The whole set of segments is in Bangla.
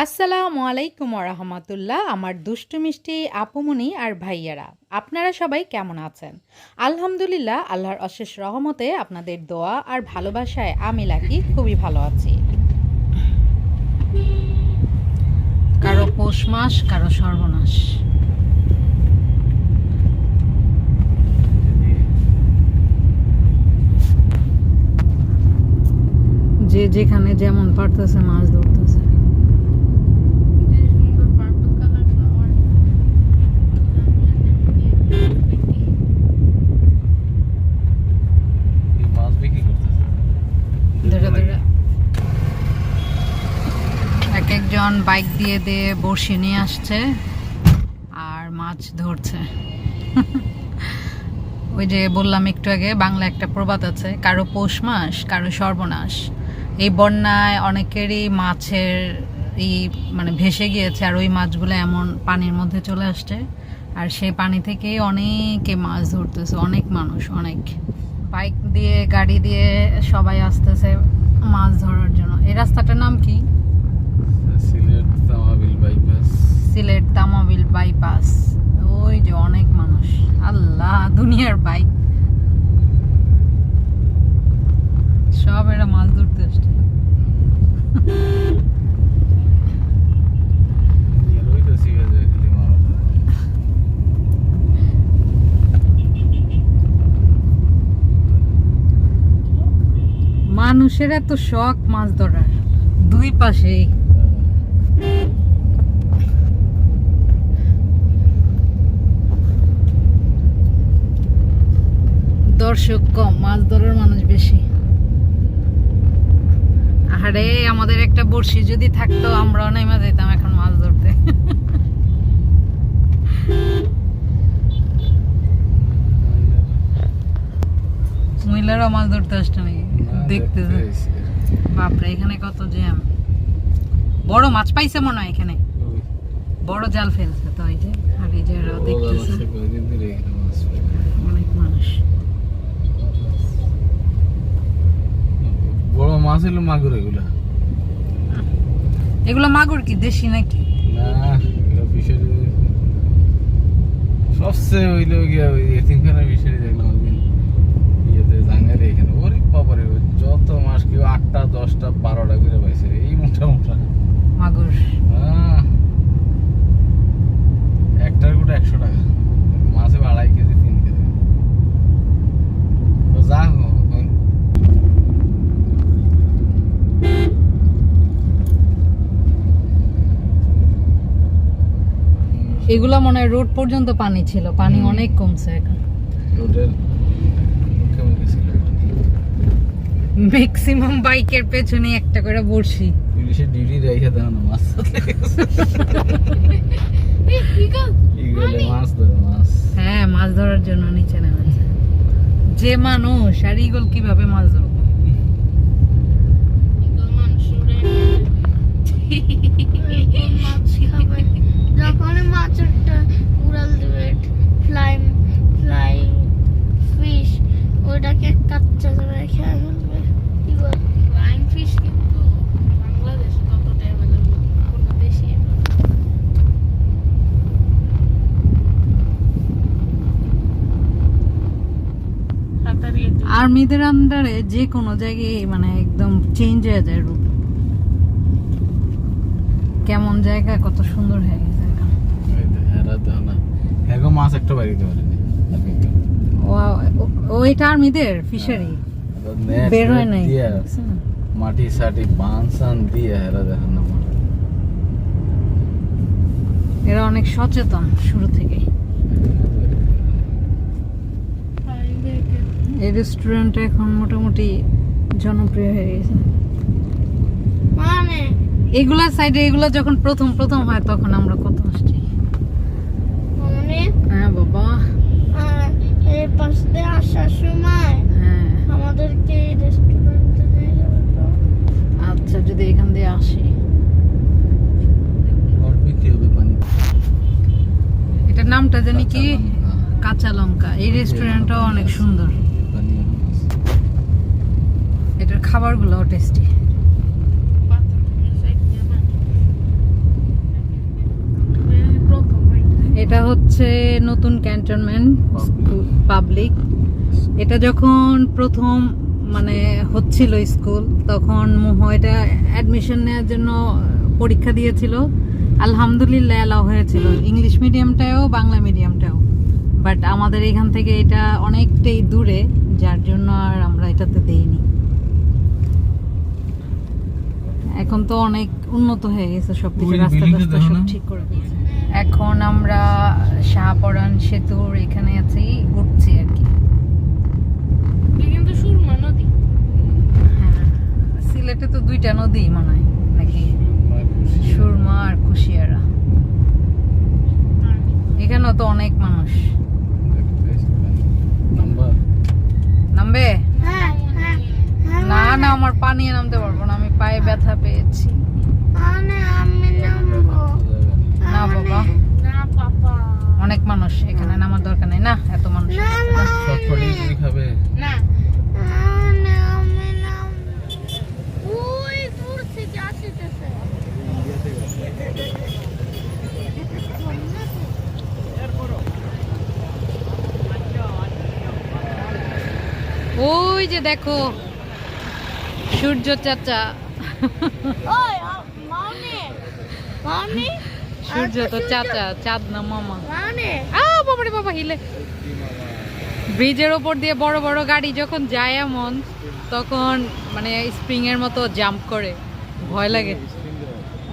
আসসালামু আলাইকুম রহমতুল্লাহ। আমার দুষ্টু মিষ্টি আপুমনি আর ভাইয়ারা, আপনারা সবাই কেমন আছেন? আলহামদুলিল্লাহ, আল্লাহর অশেষ রহমতে আপনাদের দোয়া আর ভালোবাসায় আমি লাকি খুবই ভালো আছি। কারো পৌষ মাস, কারো সর্বনাশ। যে যেখানে যেমন পারতেছে মাছ ধরতেছে। এক একজন বাইক দিয়ে দিয়ে বড়শি নিয়ে আসছে আর মাছ ধরছে। ওই যে বললাম একটু আগে, বাংলা একটা প্রবাদ আছে, কারো পৌষ মাস, কারো সর্বনাশ। এই বন্যায় অনেকেরই মাছের মানে ভেসে গিয়েছে, আর ওই মাছগুলো এমন পানির মধ্যে চলে আসছে, আর সেই পানি থেকেই অনেকে মাছ ধরতেছে। অনেক মানুষ, অনেক বাইক দিয়ে, গাড়ি দিয়ে সবাই আসতেছে মাছ ধরার জন্য। এই রাস্তাটার নাম কি? সিলেট তামাবিল বাইপাস। ওই যে অনেক মানুষ, আল্লাহ, দুনিয়ার বাইক সব এরা মাছ ধরতে আসছে। মানুষের এত শখ মাছ ধরার, দুই পাশেই। দর্শক কম, মাছ ধরার মানুষ বেশি। আরে আমাদের একটা বড়শি যদি থাকতো, আমরাও নেমে যেতাম এখন মাছ ধরতে। মহিলারা মাছ ধরতে আসছে নাকি দেখতেছে? বাপরে, এখানে কত জ্যাম। বড় মাছ পাইছে মনে হয় এখানে, বড় জাল ফেলছে তো। এই যে, আর এই যে দেখতেছে অনেক মানুষ। বড় মাছ হলো মাগুর। এগুলো মাগুর কি দেশি নাকি? না, এগুলো ফিশারি। সবচেয়ে হইলো গিয়া ওই এতিমখানা ফিশারি দেখলাম ওইদিন ইয়েতে জাঙ্গারে এখানে। ওরে বাবারে, যত মাছ কেউ 8টা 10টা 12টা করে পাইছে, এই মোটা মোটা মাগুর। একটার গোটা 100 টাকা, মাছে 2.5 কেজি 3 কেজি। তো যা হোক, এগুলা মনে হয় রোড পর্যন্ত পানি ছিল, পানি অনেক কমছে এখন। রোডের মুখে ছিল। ম্যাক্সিমাম বাইকের পেছনে একটা করে বড়শি। পুলিশের ডিউটি রেখে দাও না, মাছ মাছ ধরে মাছ। হ্যাঁ, মাছ ধরার জন্য নিচে নেমেছে যে মানুষ। আর ইগল কিভাবে মাছ ধরবো? যখন মাছটা উড়াল দেবে, ফ্লাইং ফিশ, ওটাকে কাচ্চা করে খেয়ে ফেলবে। ফ্লাইং ফিশ কিন্তু বাংলাদেশে ততটা অ্যাভেলেবল কোনো দেশে। আর্মিদের আন্ডারে যে কোনো জায়গায় মানে একদম চেঞ্জ হয়ে যায় রূপ। কেমন জায়গা, কত সুন্দর হয়ে গেছে। মাছ একটা বাড়িতে পারেনি। ওইটা আর্মিদের ফিশারি বের হয় নাই, মাটি সাটি বানসান দিয়ে এরা দেখেন না। এরা অনেক সচেতন শুরু থেকে। এই রেস্টুরেন্ট এখন মোটামুটি জনপ্রিয় হয়ে গেছে। মানে এগুলা সাইডে, এগুলা যখন প্রথম প্রথম হয় তখন আমরা কত আসছি। হ্যাঁ বাবা, এই পাশ দিয়ে আসার সময় হ্যাঁ আমাদেরকে রেস্টুরেন্টে নিয়ে যাবে তো। আচ্ছা, যদি এখান দিয়ে আসি। এটার নামটা জানি কি, কাঁচা লঙ্কা। এই রেস্টুরেন্টটাও অনেক সুন্দর, এটার খাবারগুলোও টেস্টি। এটা হচ্ছে নতুন ক্যান্টনমেন্ট পাবলিক। এটা যখন প্রথম মানে হচ্ছিল স্কুল, তখন এটা অ্যাডমিশন নেওয়ার জন্য পরীক্ষা দিয়েছিল। আলহামদুলিল্লাহ এলাও হয়েছিল, ইংলিশ মিডিয়ামটাও বাংলা মিডিয়ামটাও। বাট আমাদের এখান থেকে এটা অনেকটাই দূরে, যার জন্য আর আমরা এটাতে দেইনি। এখন তো অনেক উন্নত হয়ে গেছে সবকিছু, রাস্তা রাস্তা সব ঠিক করে দিয়েছে। এখন আমরা শাহপরান সেতুর এখানে আছি, উঠছি আর কি। কিন্তু সুরমা নদী, হ্যাঁ, সিলেটে তো দুইটা নদী মনে হয় নাকি, সুরমা আর কুশিয়ারা। এখানেও তো অনেক মানুষ। নামবে হ্যাঁ হ্যাঁ না না, আমার পানি নামতে পারবো না, আমি পায়ে ব্যথা পেয়েছি। আমি নামবো না বাবা, না পাপা, অনেক মানুষ, এখানে নামার দরকার নেই। না, এত মানুষ খাবে না আমি নামবো। ওই দূর থেকে আসতেছে। ওই যে দেখো সূর্য চাচা, ওই মানে মানে সূর্য তো চাচা, চাঁদ না মামা। মানে বাবারে বাবা, হিলে। ব্রিজের ওপর দিয়ে বড় বড় গাড়ি যখন যায় এমন, তখন মানে স্প্রিং এর মতো জাম্প করে, ভয় লাগে।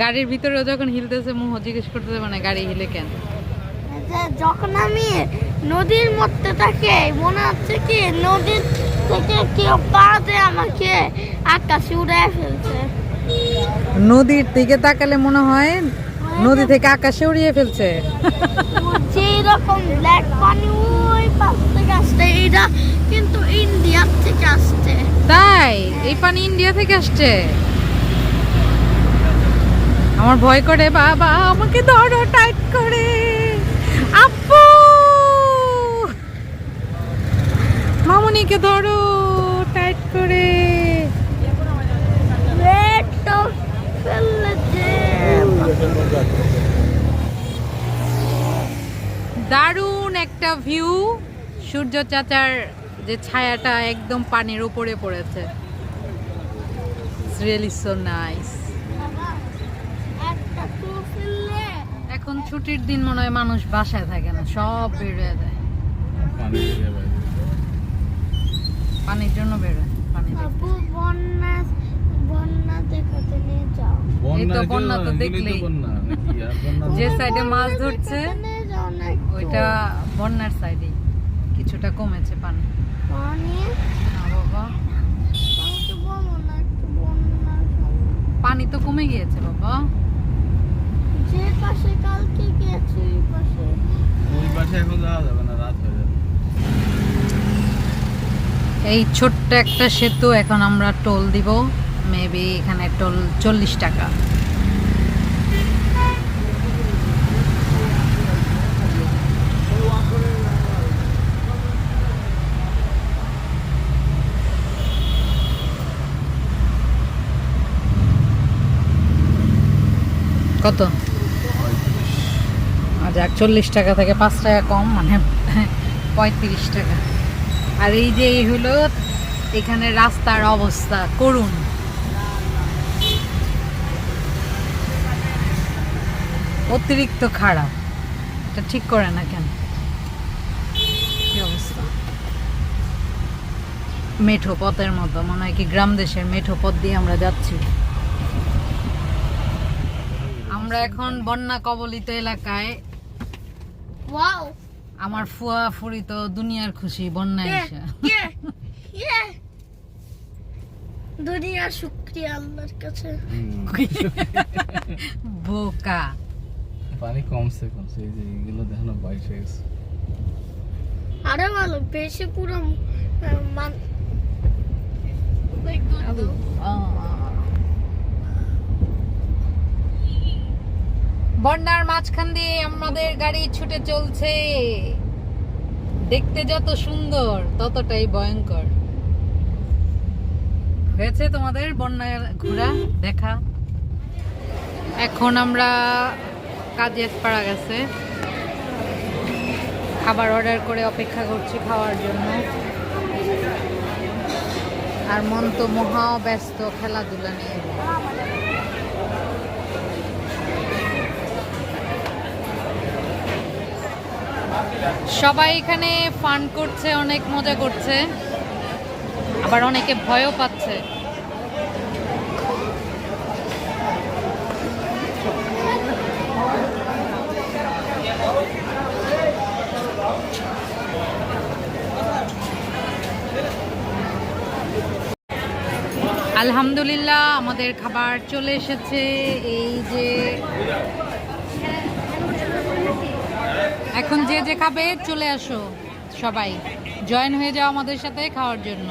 গাড়ির ভিতরেও যখন হিলতেছে, মুহ জিজ্ঞেস করতেছে মানে গাড়ি হিলে কেন। যখন আমি নদীর মধ্যে থাকি মনে হচ্ছে কি নদীর থেকে কেউ পা দিয়ে আমাকে আকাশে উড়ায় ফেলছে। নদীর দিকে তাকালে মনে হয় নদী থেকে আকাশে উড়িয়ে ফেলছে। যেই রকম ব্ল্যাক পানি ওই পাশ থেকে আসছে, এটা কিন্তু ইন্ডিয়া থেকে আসছে। তাই এই পানি ইন্ডিয়া থেকে আসছে? আমার ভয় করে, বাবা আমাকে ধরো টাইট করে। আপু মামুনিকে ধরো টাইট করে। দারুণ একটা ভিউ, সূর্য চাচার যে ছায়াটা একদম পানির উপরে পড়েছে। It's really so nice. এখন ছুটির দিন মনে হয় মানুষ বাসায় থাকে না, সব বেরোয় যায় পানির জন্য, বেরোয় পানি দেখতে। বন্যা দেখাতে নিয়ে যাও। এই তো বন্যা তো দেখলেই, যে সাইডে মাছ ধরছে ওইটা বন্যার সাইডে, কিছুটা কমেছে পানি। না বাবা, পানি তো কমে গিয়েছে বাবা। যে পাশে কালকে গেছি ওই পাশে এখন যাওয়া যাবে না, রাত হয়ে যাবে। এই ছোট্ট একটা সেতু, এখন আমরা টোল দিব। মেবি এখানে টোল 40 টাকা। কত? আচ্ছা, 40 টাকা থেকে 5 টাকা কম, মানে 35 টাকা। আর এই যে এই হলো এখানে রাস্তার অবস্থা করুন। অতিরিক্ত খারাপ, এটা ঠিক করে না কেন? কি অবস্থা, মেঠো পথের মতো মনে হয়, কি গ্রাম দেশের মেঠো পথ দিয়ে আমরা যাচ্ছি। আমরা এখন বন্যা কবলিত এলাকায়। ওয়াও, আমার ফুয়া ফুরি তো দুনিয়ার খুশি বন্যায় এসে। দুনিয়ার শুকরিয়া আল্লাহর কাছে। বোকা, পানি কমছে এই যে এগুলো দেখো না, 22 হয়ে গেছে। আরে ভালো, বেশি পুরো বন্যার মাঝখান দিয়ে আমাদের গাড়ি ছুটে চলছে। দেখতে যত সুন্দর ততটাই ভয়ঙ্কর। হয়েছে তোমাদের বন্যায় ঘোরা দেখা? এখন আমরা কাজিয়াত পাড়া গেছে, খাবার অর্ডার করে অপেক্ষা করছি খাওয়ার জন্য। আর মন তো মহা ব্যস্ত খেলাধুলা নিয়ে। সবাই এখানে ফান করছে, অনেক মজা করছে, আবার অনেকে ভয়ও পাচ্ছে। আলহামদুলিল্লাহ আমাদের খাবার চলে এসেছে। এই যে এখন যে যে খাবে চলে আসো, সবাই জয়েন হয়ে যাও আমাদের সাথে খাওয়ার জন্য।